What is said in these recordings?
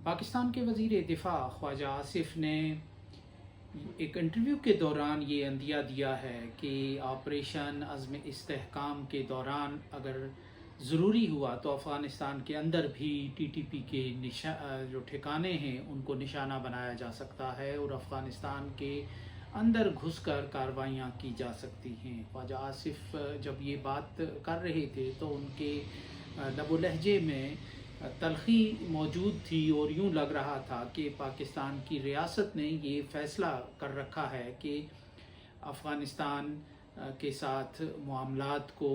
پاکستان کے وزیر دفاع خواجہ آصف نے ایک انٹرویو کے دوران یہ عندیہ دیا ہے کہ آپریشن عزم استحکام کے دوران اگر ضروری ہوا تو افغانستان کے اندر بھی ٹی ٹی پی کے جو ٹھکانے ہیں ان کو نشانہ بنایا جا سکتا ہے اور افغانستان کے اندر گھس کر کارروائیاں کی جا سکتی ہیں۔ خواجہ آصف جب یہ بات کر رہے تھے تو ان کے لب و لہجے میں تلخی موجود تھی اور یوں لگ رہا تھا کہ پاکستان کی ریاست نے یہ فیصلہ کر رکھا ہے کہ افغانستان کے ساتھ معاملات کو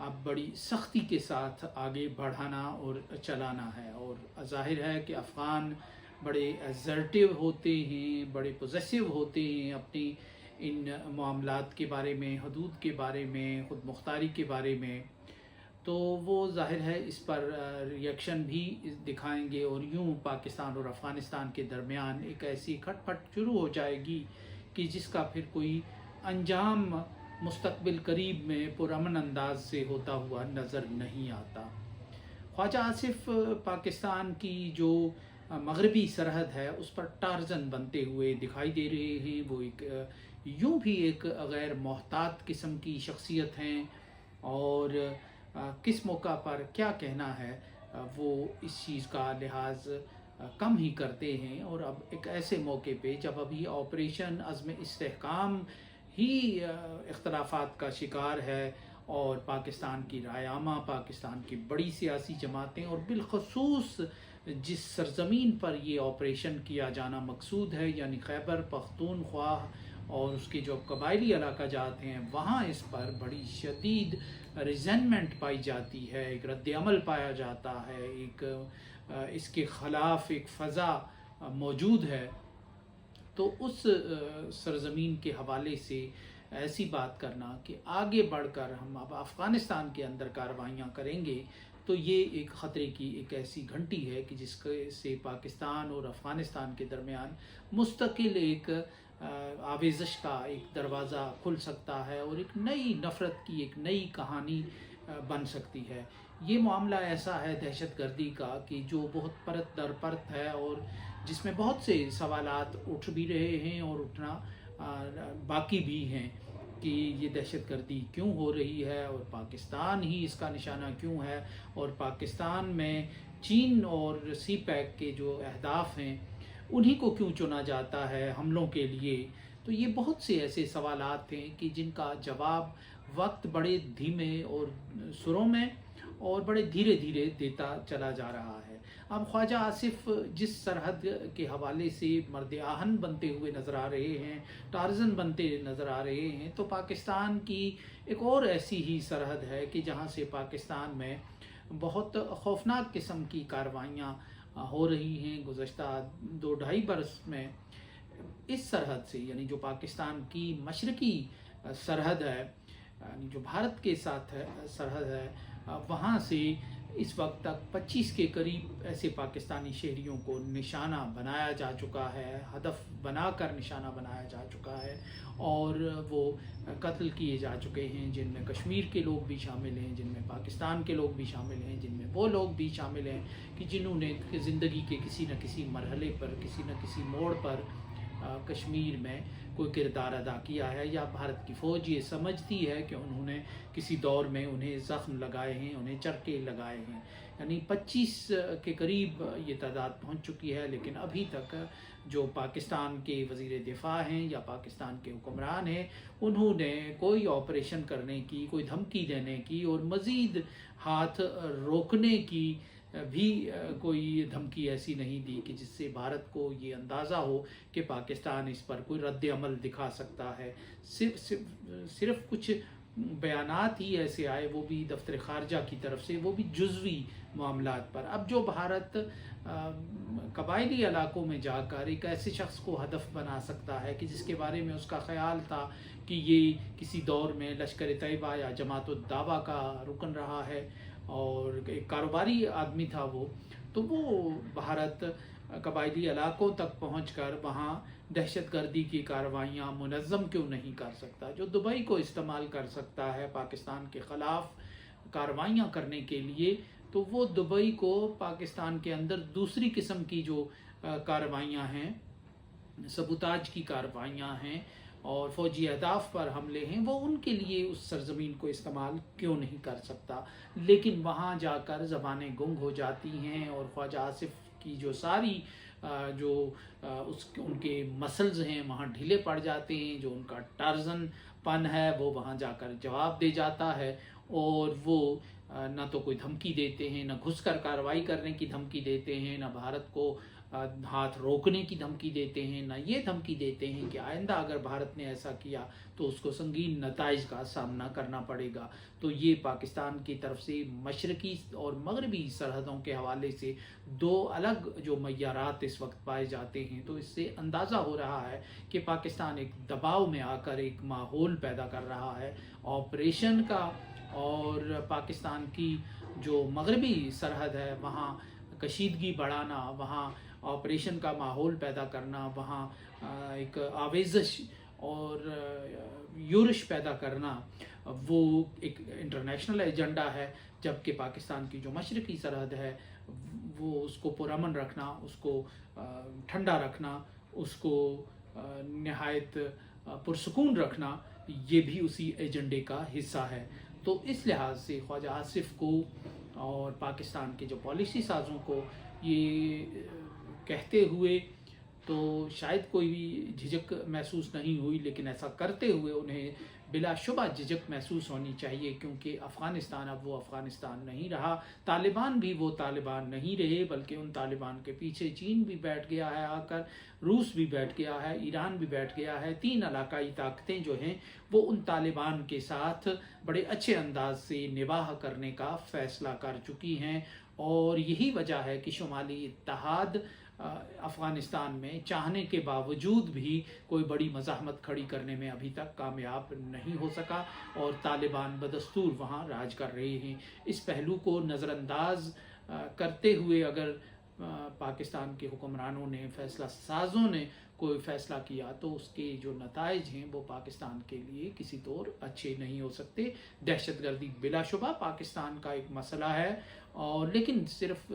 اب بڑی سختی کے ساتھ آگے بڑھانا اور چلانا ہے، اور ظاہر ہے کہ افغان بڑے ایزرٹیو ہوتے ہیں، بڑے پوزیسو ہوتے ہیں اپنی ان معاملات کے بارے میں، حدود کے بارے میں، خود مختاری کے بارے میں، تو وہ ظاہر ہے اس پر ریئیکشن بھی دکھائیں گے، اور یوں پاکستان اور افغانستان کے درمیان ایک ایسی کھٹ پٹ شروع ہو جائے گی کہ جس کا پھر کوئی انجام مستقبل قریب میں پرامن انداز سے ہوتا ہوا نظر نہیں آتا۔ خواجہ آصف پاکستان کی جو مغربی سرحد ہے اس پر ٹارزن بنتے ہوئے دکھائی دے رہے ہیں۔ وہ یوں بھی ایک غیر محتاط قسم کی شخصیت ہیں، اور کس موقع پر کیا کہنا ہے وہ اس چیز کا لحاظ کم ہی کرتے ہیں، اور اب ایک ایسے موقع پہ جب ابھی آپریشن عزم استحکام ہی اختلافات کا شکار ہے، اور پاکستان کی رائے عامہ، پاکستان کی بڑی سیاسی جماعتیں، اور بالخصوص جس سرزمین پر یہ آپریشن کیا جانا مقصود ہے یعنی خیبر پختونخوا اور اس کے جو قبائلی علاقہ جات ہیں، وہاں اس پر بڑی شدید ریزنمنٹ پائی جاتی ہے، ایک رد عمل پایا جاتا ہے، ایک اس کے خلاف ایک فضا موجود ہے۔ تو اس سرزمین کے حوالے سے ایسی بات کرنا کہ آگے بڑھ کر ہم اب افغانستان کے اندر کارروائیاں کریں گے، تو یہ ایک خطرے کی ایک ایسی گھنٹی ہے کہ جس سے پاکستان اور افغانستان کے درمیان مستقل ایک آویزش کا ایک دروازہ کھل سکتا ہے، اور ایک نئی نفرت کی ایک نئی کہانی بن سکتی ہے۔ یہ معاملہ ایسا ہے دہشت گردی کا کہ جو بہت پرت در پرت ہے، اور جس میں بہت سے سوالات اٹھ بھی رہے ہیں اور اٹھنا باقی بھی ہیں کہ یہ دہشت گردی کیوں ہو رہی ہے، اور پاکستان ہی اس کا نشانہ کیوں ہے، اور پاکستان میں چین اور سی پیک کے جو اہداف ہیں انہی کو کیوں چنا جاتا ہے حملوں کے لیے۔ تو یہ بہت سے ایسے سوالات ہیں کہ جن کا جواب وقت بڑے دھیمے اور سروں میں اور بڑے دھیرے دھیرے دیتا چلا جا رہا ہے۔ اب خواجہ آصف جس سرحد کے حوالے سے مرد آہن بنتے ہوئے نظر آ رہے ہیں، ٹارزن بنتے نظر آ رہے ہیں، تو پاکستان کی ایک اور ایسی ہی سرحد ہے کہ جہاں سے پاکستان میں بہت خوفناک قسم کی کارروائیاں ہو رہی ہیں۔ گزشتہ 2-2.5 برس میں اس سرحد سے، یعنی جو پاکستان کی مشرقی سرحد ہے، یعنی جو بھارت کے ساتھ سرحد ہے، وہاں سے اس وقت تک 25 کے قریب ایسے پاکستانی شہریوں کو نشانہ بنایا جا چکا ہے، ہدف بنا کر نشانہ بنایا جا چکا ہے، اور وہ قتل کیے جا چکے ہیں، جن میں کشمیر کے لوگ بھی شامل ہیں، جن میں پاکستان کے لوگ بھی شامل ہیں، جن میں وہ لوگ بھی شامل ہیں کہ جنہوں نے زندگی کے کسی نہ کسی مرحلے پر، کسی نہ کسی موڑ پر کشمیر میں کوئی کردار ادا کیا ہے، یا بھارت کی فوج یہ سمجھتی ہے کہ انہوں نے کسی دور میں انہیں زخم لگائے ہیں، انہیں چرکے لگائے ہیں۔ یعنی 25 کے قریب یہ تعداد پہنچ چکی ہے، لیکن ابھی تک جو پاکستان کے وزیر دفاع ہیں یا پاکستان کے حکمران ہیں، انہوں نے کوئی آپریشن کرنے کی، کوئی دھمکی دینے کی اور مزید ہاتھ روکنے کی بھی کوئی دھمکی ایسی نہیں دی کہ جس سے بھارت کو یہ اندازہ ہو کہ پاکستان اس پر کوئی رد عمل دکھا سکتا ہے۔ صرف کچھ بیانات ہی ایسے آئے، وہ بھی دفتر خارجہ کی طرف سے، وہ بھی جزوی معاملات پر۔ اب جو بھارت قبائلی علاقوں میں جا کر ایک ایسے شخص کو ہدف بنا سکتا ہے کہ جس کے بارے میں اس کا خیال تھا کہ یہ کسی دور میں لشکر طیبہ یا جماعت الدعوہ کا رکن رہا ہے اور ایک کاروباری آدمی تھا وہ، تو وہ بھارت قبائلی علاقوں تک پہنچ کر وہاں دہشت گردی کی کارروائیاں منظم کیوں نہیں کر سکتا، جو دبئی کو استعمال کر سکتا ہے پاکستان کے خلاف کارروائیاں کرنے کے لیے، تو وہ دبئی کو پاکستان کے اندر دوسری قسم کی جو کارروائیاں ہیں، سبوتاج کی کارروائیاں ہیں اور فوجی اہداف پر حملے ہیں، وہ ان کے لیے اس سرزمین کو استعمال کیوں نہیں کر سکتا؟ لیکن وہاں جا کر زبانیں گنگ ہو جاتی ہیں اور خواجہ آصف کی جو ساری ان کے مسلز ہیں وہاں ڈھیلے پڑ جاتے ہیں، جو ان کا ٹارزن پن ہے وہ وہاں جا کر جواب دے جاتا ہے، اور وہ نہ تو کوئی دھمکی دیتے ہیں، نہ گھس کر کارروائی کرنے کی دھمکی دیتے ہیں، نہ بھارت کو ہاتھ روکنے کی دھمکی دیتے ہیں، نہ یہ دھمکی دیتے ہیں کہ آئندہ اگر بھارت نے ایسا کیا تو اس کو سنگین نتائج کا سامنا کرنا پڑے گا۔ تو یہ پاکستان کی طرف سے مشرقی اور مغربی سرحدوں کے حوالے سے دو الگ جو معیارات اس وقت پائے جاتے ہیں، تو اس سے اندازہ ہو رہا ہے کہ پاکستان ایک دباؤ میں آ کر ایک ماحول پیدا کر رہا ہے آپریشن کا، اور پاکستان کی جو مغربی سرحد ہے وہاں کشیدگی بڑھانا، وہاں آپریشن کا ماحول پیدا کرنا، وہاں ایک آویزش اور یورش پیدا کرنا، وہ ایک انٹرنیشنل ایجنڈا ہے، جبکہ پاکستان کی جو مشرقی سرحد ہے وہ اس کو پرامن رکھنا، اس کو ٹھنڈا رکھنا، اس کو نہایت پرسکون رکھنا، یہ بھی اسی ایجنڈے کا حصہ ہے۔ تو اس لحاظ سے خواجہ آصف کو اور پاکستان کے جو پالیسی سازوں کو یہ کہتے ہوئے تو شاید کوئی بھی جھجک محسوس نہیں ہوئی، لیکن ایسا کرتے ہوئے انہیں بلا شبہ جھجک محسوس ہونی چاہیے، کیونکہ افغانستان اب وہ افغانستان نہیں رہا، طالبان بھی وہ طالبان نہیں رہے، بلکہ ان طالبان کے پیچھے چین بھی بیٹھ گیا ہے آ کر، روس بھی بیٹھ گیا ہے، ایران بھی بیٹھ گیا ہے، 3 علاقائی طاقتیں جو ہیں وہ ان طالبان کے ساتھ بڑے اچھے انداز سے نباہ کرنے کا فیصلہ کر چکی ہیں، اور یہی وجہ ہے کہ شمالی اتحاد افغانستان میں چاہنے کے باوجود بھی کوئی بڑی مزاحمت کھڑی کرنے میں ابھی تک کامیاب نہیں ہو سکا، اور طالبان بدستور وہاں راج کر رہے ہیں۔ اس پہلو کو نظر انداز کرتے ہوئے اگر پاکستان کے حکمرانوں نے، فیصلہ سازوں نے کوئی فیصلہ کیا تو اس کے جو نتائج ہیں وہ پاکستان کے لیے کسی طور اچھے نہیں ہو سکتے۔ دہشت گردی بلا شبہ پاکستان کا ایک مسئلہ ہے، اور لیکن صرف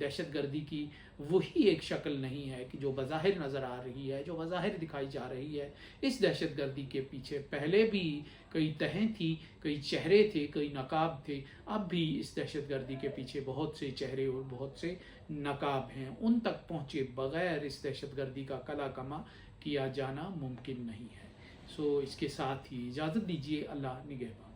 دہشت گردی کی وہی ایک شکل نہیں ہے کہ جو بظاہر نظر آ رہی ہے، جو بظاہر دکھائی جا رہی ہے۔ اس دہشت گردی کے پیچھے پہلے بھی کئی تہیں تھی، کئی چہرے تھے، کئی نقاب تھے، اب بھی اس دہشت گردی کے پیچھے بہت سے چہرے اور بہت سے نقاب ہیں۔ ان تک پہنچے بغیر اس دہشت گردی کا کلا کما کیا جانا ممکن نہیں ہے۔ اس کے ساتھ ہی اجازت دیجیے، اللہ نگہبان۔